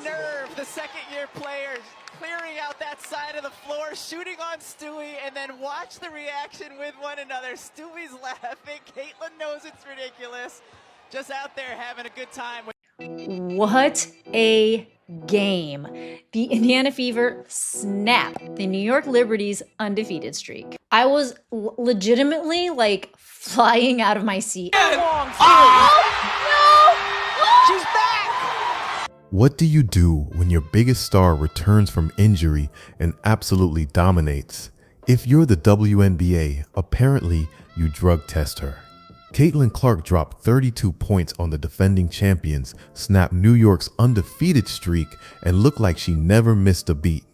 nerve, the second-year players clearing out that side of the floor, shooting on Stewie, and then watch the reaction with one another. Stewie's laughing. Caitlin knows it's ridiculous. Just out there having a good time. What a game. The Indiana Fever snap the New York Liberty's undefeated streak. I was legitimately like flying out of my seat. She's back! What do you do when your biggest star returns from injury and absolutely dominates? If you're the WNBA, apparently you drug test her. Caitlin Clark dropped 32 points on the defending champions, snapped New York's undefeated streak, and looked like she never missed a beat.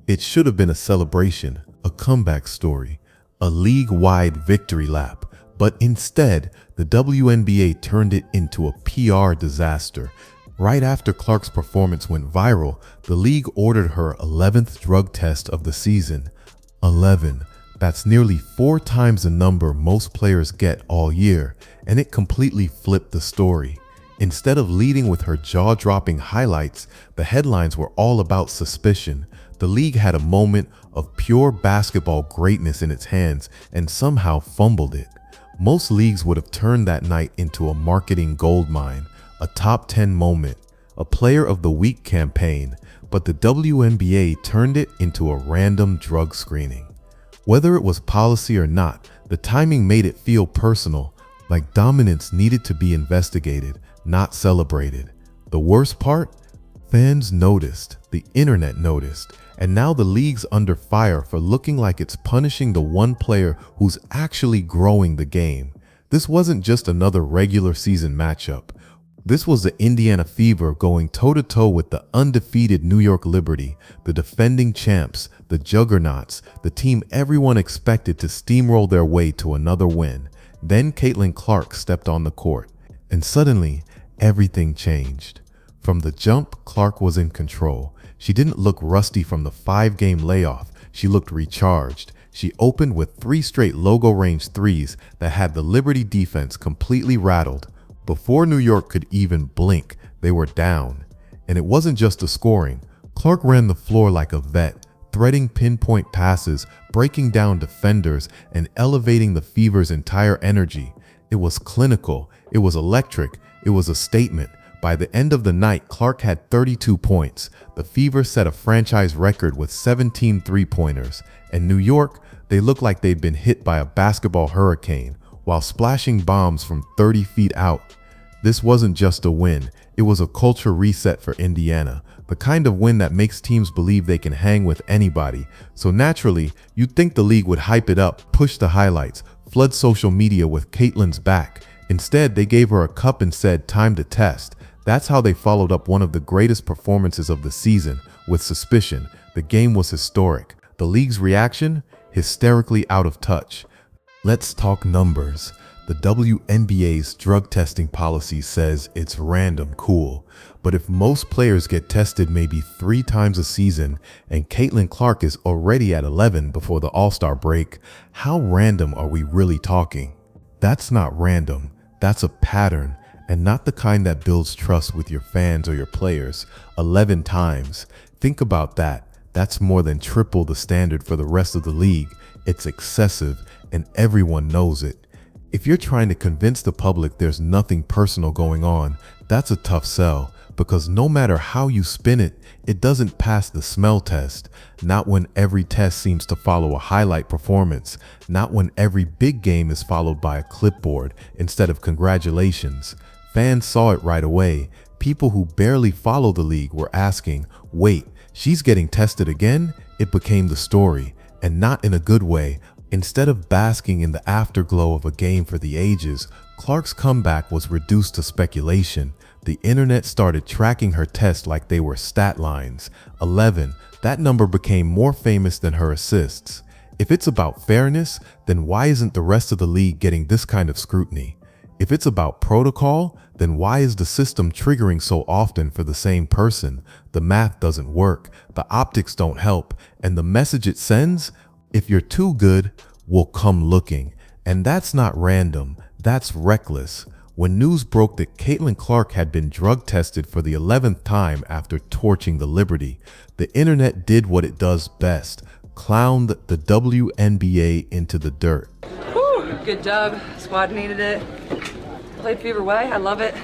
It should have been a celebration, a comeback story, a league-wide victory lap, but instead, the WNBA turned it into a PR disaster. Right after Clark's performance went viral, the league ordered her 11th drug test of the season. 11. That's nearly 4 times the number most players get all year, and it completely flipped the story. Instead of leading with her jaw-dropping highlights, the headlines were all about suspicion. The league had a moment of pure basketball greatness in its hands and somehow fumbled it. Most leagues would have turned that night into a marketing goldmine, a top 10 moment, a player of the week campaign, but the WNBA turned it into a random drug screening. Whether it was policy or not, the timing made it feel personal, like dominance needed to be investigated, not celebrated. The worst part? Fans noticed, the internet noticed, and now the league's under fire for looking like it's punishing the one player who's actually growing the game. This wasn't just another regular season matchup. This was the Indiana Fever going toe-to-toe with the undefeated New York Liberty, the defending champs, the juggernauts, the team everyone expected to steamroll their way to another win. Then Caitlin Clark stepped on the court, and suddenly, everything changed. From the jump, Clark was in control. She didn't look rusty from the 5-game layoff. She looked recharged. She opened with 3 straight logo-range threes that had the Liberty defense completely rattled. Before New York could even blink, they were down. And it wasn't just the scoring. Clark ran the floor like a vet, threading pinpoint passes, breaking down defenders, and elevating the Fever's entire energy. It was clinical. It was electric. It was a statement. By the end of the night, Clark had 32 points. The Fever set a franchise record with 17 three-pointers. And New York, they looked like they'd been hit by a basketball hurricane, while splashing bombs from 30 feet out. This wasn't just a win, it was a culture reset for Indiana, the kind of win that makes teams believe they can hang with anybody. So naturally, you'd think the league would hype it up, push the highlights, flood social media with Caitlin's back. Instead, they gave her a cup and said, time to test. That's how they followed up one of the greatest performances of the season, with suspicion. The game was historic. The league's reaction? Hysterically out of touch. Let's talk numbers. The WNBA's drug testing policy says it's random, cool. But if most players get tested maybe 3 times a season and Caitlin Clark is already at 11 before the All-Star break, how random are we really talking? That's not random. That's a pattern, and not the kind that builds trust with your fans or your players. 11 times. Think about that. That's more than triple the standard for the rest of the league. It's excessive, and everyone knows it. If you're trying to convince the public there's nothing personal going on, that's a tough sell, because no matter how you spin it, it doesn't pass the smell test. Not when every test seems to follow a highlight performance. Not when every big game is followed by a clipboard instead of congratulations. Fans saw it right away. People who barely follow the league were asking, wait, she's getting tested again? It became the story, and not in a good way. Instead of basking in the afterglow of a game for the ages, Clark's comeback was reduced to speculation. The internet started tracking her tests like they were stat lines. 11, that number became more famous than her assists. If it's about fairness, then why isn't the rest of the league getting this kind of scrutiny? If it's about protocol, then why is the system triggering so often for the same person? The math doesn't work, the optics don't help, and the message it sends? If you're too good, we'll come looking. And that's not random, that's reckless. When news broke that Caitlin Clark had been drug tested for the 11th time after torching the Liberty, the internet did what it does best, clowned the WNBA into the dirt. Whew, good job. Squad needed it. Played Fever way. I love it.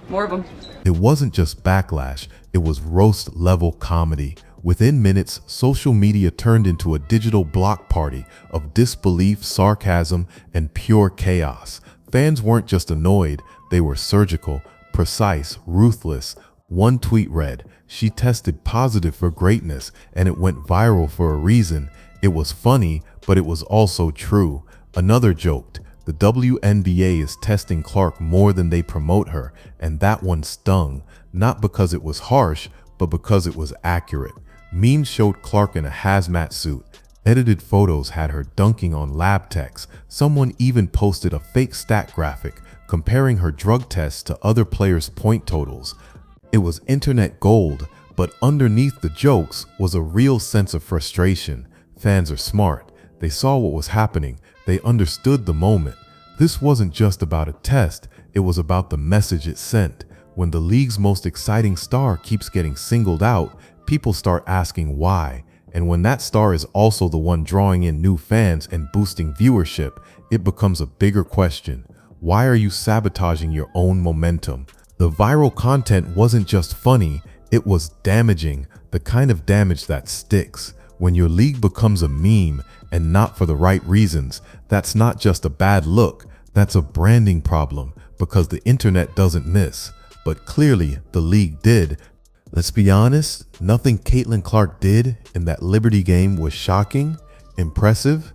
More of them. It wasn't just backlash, it was roast-level comedy. Within minutes, social media turned into a digital block party of disbelief, sarcasm, and pure chaos. Fans weren't just annoyed, they were surgical, precise, ruthless. One tweet read, "She tested positive for greatness, and it went viral for a reason. It was funny, but it was also true." Another joked, "The WNBA is testing Clark more than they promote her," and that one stung, not because it was harsh, but because it was accurate. Memes showed Clark in a hazmat suit. Edited photos had her dunking on lab techs. Someone even posted a fake stat graphic comparing her drug tests to other players' point totals. It was internet gold, but underneath the jokes was a real sense of frustration. Fans are smart. They saw what was happening. They understood the moment. This wasn't just about a test. It was about the message it sent. When the league's most exciting star keeps getting singled out, people start asking why. And when that star is also the one drawing in new fans and boosting viewership, it becomes a bigger question. Why are you sabotaging your own momentum? The viral content wasn't just funny, it was damaging, the kind of damage that sticks. When your league becomes a meme, and not for the right reasons, that's not just a bad look, that's a branding problem, because the internet doesn't miss. But clearly, the league did. Let's be honest, nothing Caitlin Clark did in that Liberty game was shocking, impressive,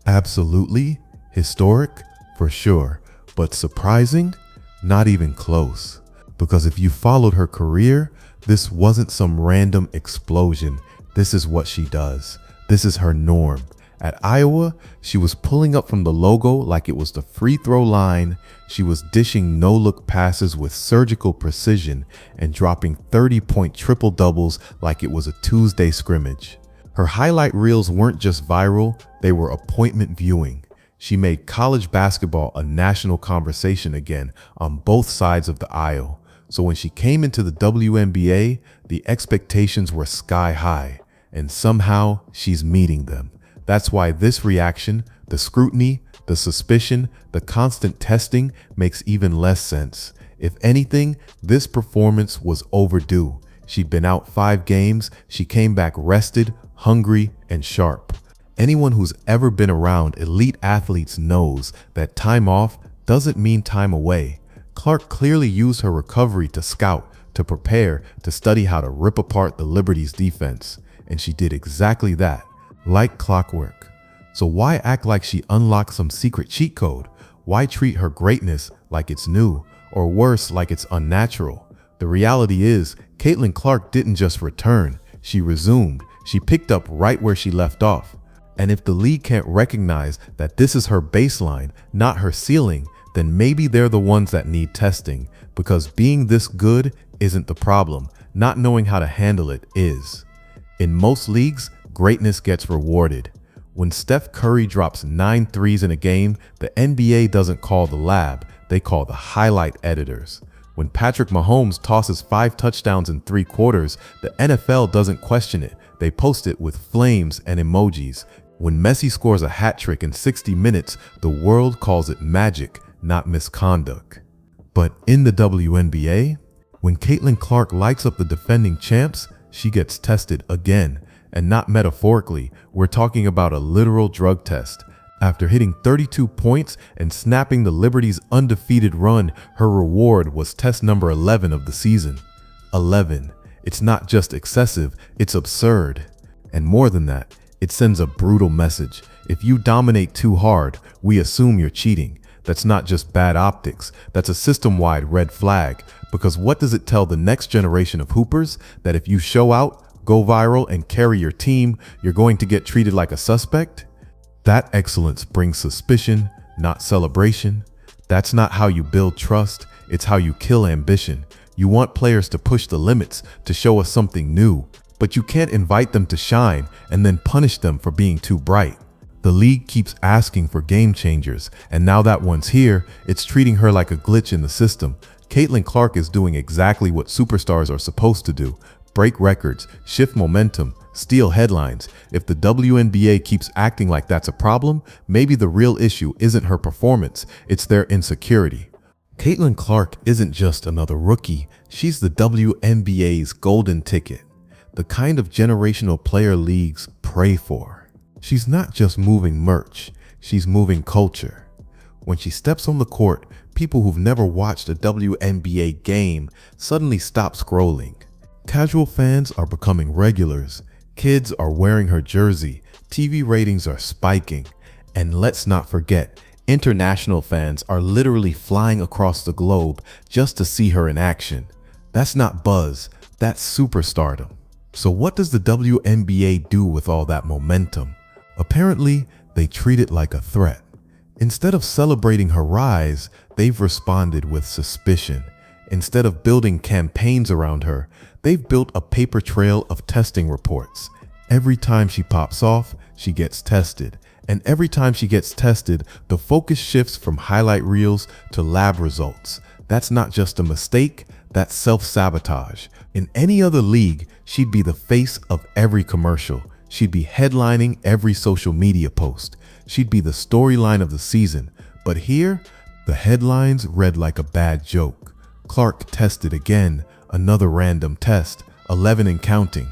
absolutely, historic, for sure, but surprising, not even close. Because if you followed her career, this wasn't some random explosion. This is what she does. This is her norm. At Iowa, she was pulling up from the logo like it was the free throw line. She was dishing no-look passes with surgical precision and dropping 30-point triple-doubles like it was a Tuesday scrimmage. Her highlight reels weren't just viral, they were appointment viewing. She made college basketball a national conversation again on both sides of the aisle. So when she came into the WNBA, the expectations were sky high, and somehow she's meeting them. That's why this reaction, the scrutiny, the suspicion, the constant testing makes even less sense. If anything, this performance was overdue. She'd been out 5 games, she came back rested, hungry, and sharp. Anyone who's ever been around elite athletes knows that time off doesn't mean time away. Clark clearly used her recovery to scout, to prepare, to study how to rip apart the Liberty's defense. And she did exactly that. Like clockwork. So why act like she unlocked some secret cheat code? Why treat her greatness like it's new, or worse, like it's unnatural? The reality is, Caitlin Clark didn't just return, she resumed. She picked up right where she left off. And if the league can't recognize that this is her baseline, not her ceiling, then maybe they're the ones that need testing, because being this good isn't the problem. Not knowing how to handle it is. In most leagues, greatness gets rewarded. When Steph Curry drops 9 threes in a game, the NBA doesn't call the lab, they call the highlight editors. When Patrick Mahomes tosses 5 touchdowns in 3 quarters, the NFL doesn't question it, they post it with flames and emojis. When Messi scores a hat trick in 60 minutes, the world calls it magic, not misconduct. But in the WNBA, when Caitlin Clark lights up the defending champs, she gets tested again. And not metaphorically, we're talking about a literal drug test. After hitting 32 points and snapping the Liberty's undefeated run, her reward was test number 11 of the season. 11. It's not just excessive, it's absurd. And more than that, it sends a brutal message. If you dominate too hard, we assume you're cheating. That's not just bad optics, that's a system-wide red flag. Because what does it tell the next generation of hoopers? That if you show out, go viral, and carry your team, you're going to get treated like a suspect? That excellence brings suspicion, not celebration. That's not how you build trust, it's how you kill ambition. You want players to push the limits, to show us something new, but you can't invite them to shine and then punish them for being too bright. The league keeps asking for game changers, and now that one's here, it's treating her like a glitch in the system. Caitlin Clark is doing exactly what superstars are supposed to do: break records, shift momentum, steal headlines. If the WNBA keeps acting like that's a problem, maybe the real issue isn't her performance, it's their insecurity. Caitlin Clark isn't just another rookie, she's the WNBA's golden ticket, the kind of generational player leagues pray for. She's not just moving merch, she's moving culture. When she steps on the court, people who've never watched a WNBA game suddenly stop scrolling. Casual fans are becoming regulars, kids are wearing her jersey, TV ratings are spiking, and let's not forget, international fans are literally flying across the globe just to see her in action. That's not buzz, that's superstardom. So what does the WNBA do with all that momentum? Apparently, they treat it like a threat. Instead of celebrating her rise, they've responded with suspicion. Instead of building campaigns around her, they've built a paper trail of testing reports. Every time she pops off, she gets tested. And every time she gets tested, the focus shifts from highlight reels to lab results. That's not just a mistake, that's self-sabotage. In any other league, she'd be the face of every commercial. She'd be headlining every social media post. She'd be the storyline of the season. But here, the headlines read like a bad joke. Clark tested again, another random test, 11 and counting.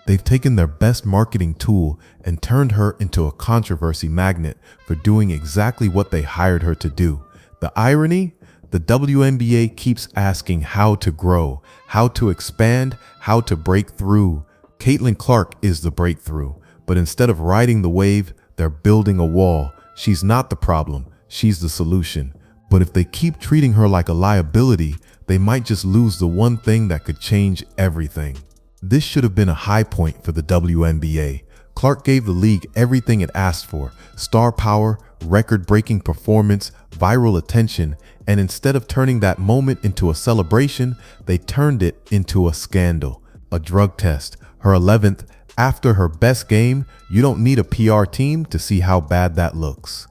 They've taken their best marketing tool and turned her into a controversy magnet for doing exactly what they hired her to do. The irony? The WNBA keeps asking how to grow, how to expand, how to break through. Caitlin Clark is the breakthrough, but instead of riding the wave, they're building a wall. She's not the problem, she's the solution. But if they keep treating her like a liability, they might just lose the one thing that could change everything. This should have been a high point for the WNBA. Clark gave the league everything it asked for: star power, record-breaking performance, viral attention, and instead of turning that moment into a celebration, they turned it into a scandal, a drug test, her 11th. After her best game, you don't need a PR team to see how bad that looks.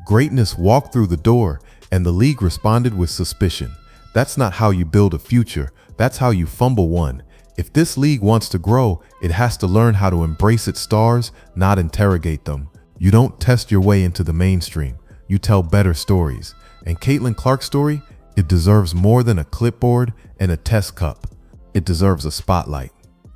Greatness walked through the door, and the league responded with suspicion. That's not how you build a future, that's how you fumble one. If this league wants to grow, it has to learn how to embrace its stars, not interrogate them. You don't test your way into the mainstream, you tell better stories. And Caitlin Clark's story, it deserves more than a clipboard and a test cup. It deserves a spotlight.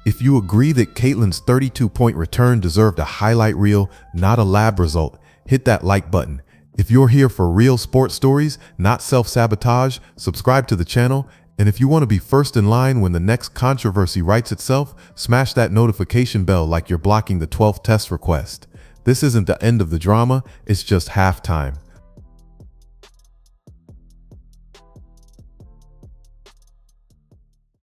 If you agree that Caitlin's 32-point return deserved a highlight reel, not a lab result, hit that like button. If you're here for real sports stories, not self-sabotage, subscribe to the channel. And if you want to be first in line when the next controversy writes itself, smash that notification bell like you're blocking the 12th test request. This isn't the end of the drama, it's just halftime.